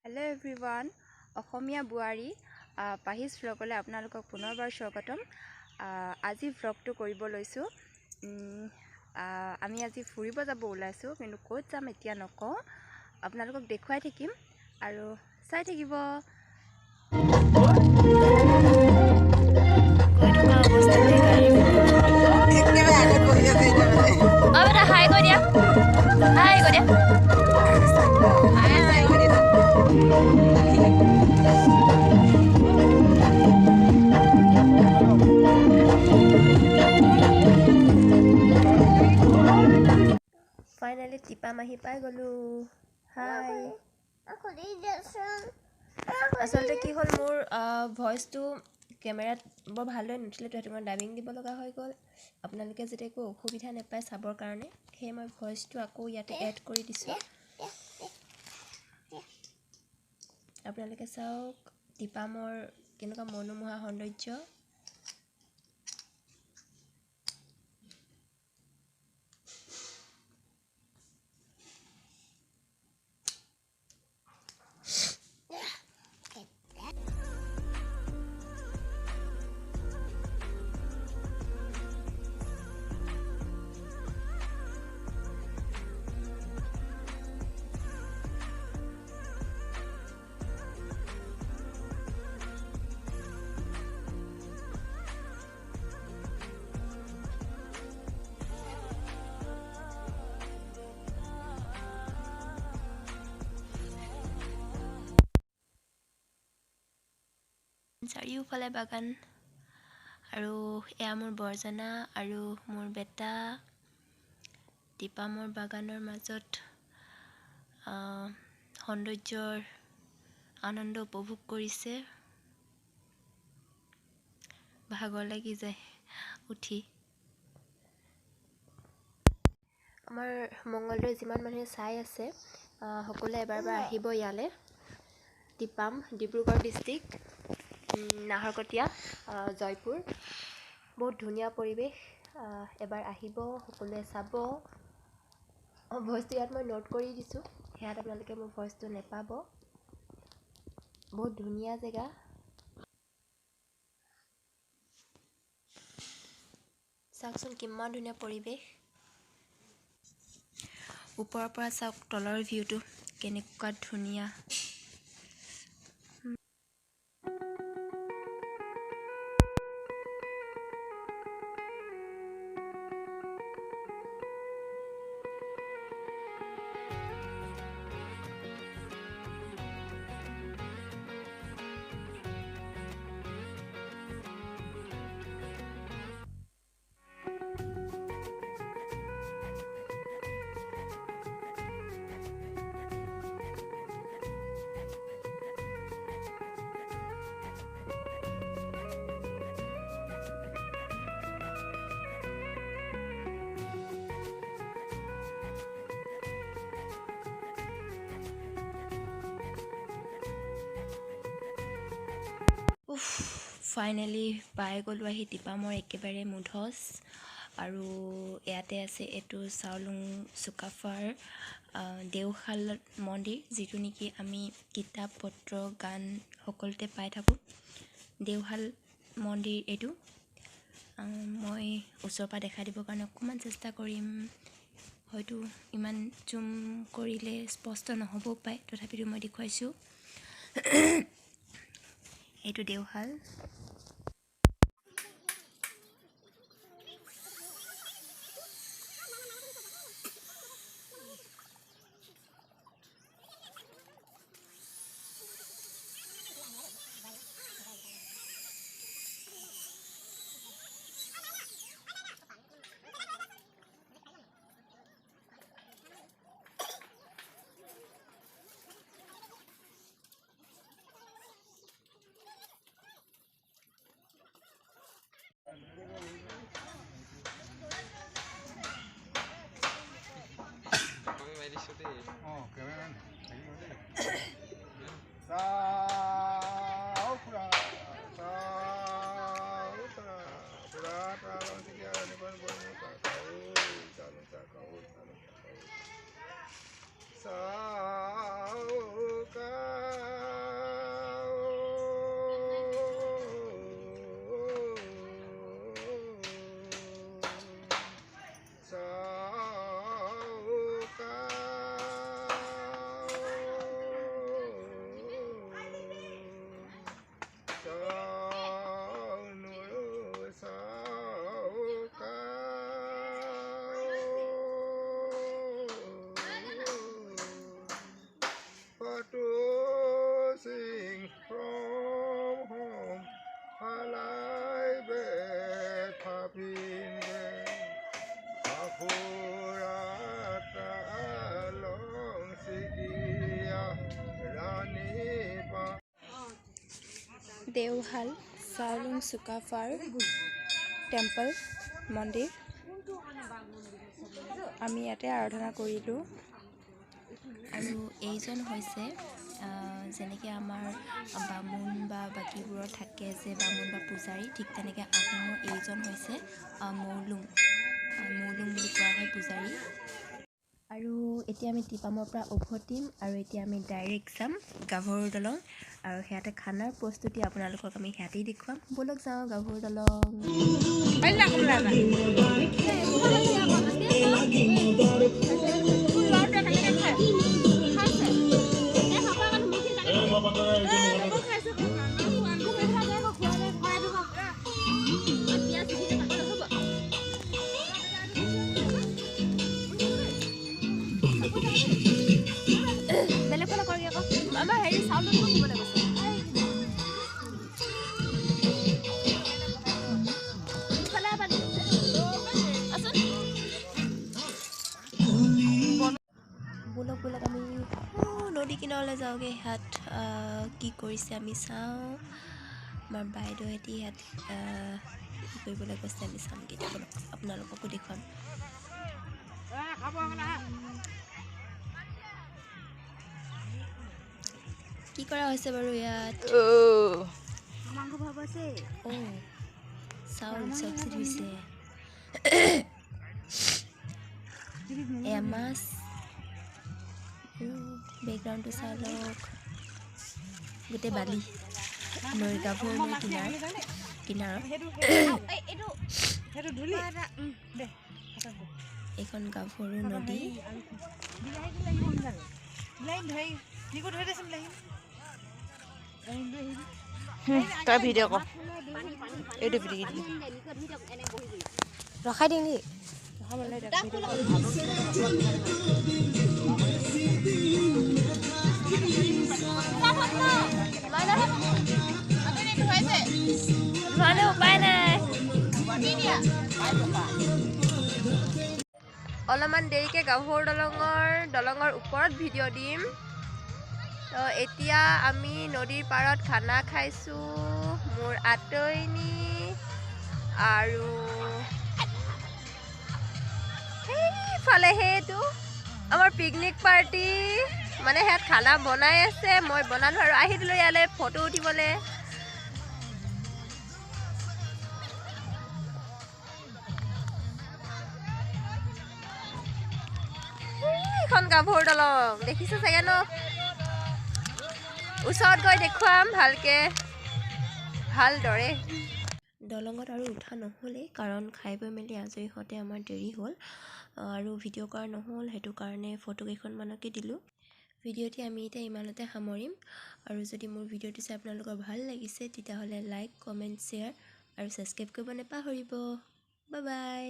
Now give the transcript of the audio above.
Hello everyone, অসমীয়া বুৱাৰী পাহিজ ভ্লগলৈ আপোনালোকক পুনৰবাৰ স্বাগতম। আজি ভ্লগটো কৰিব লৈছোঁ। আমি আজি ফুৰিব যাব ওলাইছোঁ, কিন্তু ক'ত যাম এতিয়া নকওঁ, আপোনালোকক দেখুৱাই থাকিম আৰু চাই থাকিব। গৈ থকা অৱস্থাতে গাড়ী একেবাৰে আগত বহি আছে এতিয়া মানে। বেটা হাই কৈ দিয়া, হাই কৈ দিয়া। ফাইনেলি টিপা মাহি পাই গ'লো। হাই। আচলতে কি হ'ল, মোৰ ভইচটো কেমেৰাত বৰ ভালদৰে নুঠিলে, তো সেইটো মই ডাবিং দিব লগা হৈ গ'ল। আপোনালোকে যাতে একো অসুবিধা নাপায় চাবৰ কাৰণে, সেয়ে মই ভইচটো আকৌ ইয়াতে এড কৰি দিছোঁ। আপোনালোকে চাওক টিপামৰ কেনেকুৱা মনোমোহা সৌন্দৰ্য। চাৰিওফালে বাগান, আৰু এয়া মোৰ বৰজনা আৰু মোৰ বেটা টিপামৰ বাগানৰ মাজত সৌন্দৰ্যৰ আনন্দ উপভোগ কৰিছে। ভাগৰ লাগি যায় উঠি। আমাৰ মংগলদৈ যিমান মানুহে চাই আছে, সকলোৱে এবাৰ আহিব ইয়ালৈ। টিপাম, ডিব্ৰুগড় ডিষ্ট্ৰিক্ট, নাহৰকটীয়া, জয়পুৰ। বহুত ধুনীয়া পৰিৱেশ, এবাৰ আহিব, সকলোৱে চাব। ভইচটো ইয়াত মই নোট কৰি দিছোঁ, সেয়াত আপোনালোকে মোৰ ভইচটো নেপাব। বহুত ধুনীয়া জেগা। চাওকচোন কিমান ধুনীয়া পৰিৱেশ। ওপৰৰ পৰা চাওক তলৰ ভিউটো কেনেকুৱা ধুনীয়া। ফাইনেলি পাই গ'লোঁ আহি টিপামৰ একেবাৰে মুধচ। আৰু ইয়াতে আছে এইটো চাউলুং চুকাফাৰ দেওশাল মন্দিৰ, যিটো নেকি আমি কিতাপ পত্ৰ গান সকলোতে পাই থাকোঁ। দেওশাল মন্দিৰ এইটো। মই ওচৰৰ পৰা দেখাই দিবৰ কাৰণে অকণমান চেষ্টা কৰিম, হয়তো ইমান জুম কৰিলে স্পষ্ট নহ'বও পাৰে, তথাপিতো মই দেখুৱাইছোঁ। এইটো দেওশাল। দেওশাল চাউলুং চুকাফাৰ টেম্পল মন্দিৰ আমি ইয়াতে আৰাধনা কৰিলোঁ। আৰু এইজন হৈছে যেনেকৈ আমাৰ বামুণ বা বাকীবোৰৰ থাকে যে বামুণ বা পূজাৰী, ঠিক তেনেকৈ আহোমৰ এইজন হৈছে মৌলুং বুলি কোৱা হয় পূজাৰী। আৰু এতিয়া আমি টিপামৰ পৰা উভতিম আৰু এতিয়া আমি ডাইৰেক্ট যাম গাভৰু দলং, আৰু সেয়াতে খানাৰ প্ৰস্তুতি আপোনালোকক আমি সেয়াতেই দেখুৱাম। ব'লক যাওঁ গাভৰু দলং। আমাৰ হেৰি চাউল দিবলৈ গৈছে। ব'লক আমি নদী কিনাৰলৈ যাওঁগৈ। ইয়াত কি কৰিছে আমি চাওঁ। আমাৰ বাইদেউহেঁতি ইয়াত কি কৰিবলৈ গৈছে আমি চামগৈ। ব'লক আপোনালোককো দেখুৱাম। কি কৰা হৈছে বাৰু ইয়াত? চাউল চব্জি ধুইছে, এয়া মাছ। বেকগ্ৰাউণ্ডটো চাই লওক, গোটেই বালি নৈ, গাভৰু নৈ কিনাৰত। এইখন গাভৰু নদী। তই ভিডিঅ' কৰ, এইটো ৰখাই দিম নি? উপায় নাই, অলপমান দেৰিকৈ গাভৰু দলঙৰ ওপৰত ভিডিঅ' দিম। তো এতিয়া আমি নদীৰ পাৰত খানা খাইছোঁ। মোৰ আতৈনী আৰু সেইফালে সেইটো আমাৰ পিকনিক পাৰ্টি, মানে ইয়াত খানা বনাই আছে। মই বনালোঁ আৰু আহি দিলোঁ ইয়ালৈ ফটো উঠিবলৈ। এইখন গাভৰু দলং দেখিছে চাগে ন? ওচৰত গৈ দেখুৱাম ভালদৰে। দলঙত আৰু উঠা নহ'লেই, কাৰণ খাই বৈ মেলি আজৰি হওঁতে আমাৰ দেৰি হ'ল আৰু ভিডিঅ' কৰা নহ'ল। সেইটো কাৰণে ফটো কেইখনমানকে দিলোঁ। ভিডিঅ'টি আমি এতিয়া ইমানতে সামৰিম। আৰু যদি মোৰ ভিডিঅ'টো চাই আপোনালোকৰ ভাল লাগিছে তেতিয়াহ'লে লাইক, কমেণ্ট, শ্বেয়াৰ আৰু ছাবস্ক্ৰাইব কৰিব নাপাহৰিব। Bye bye.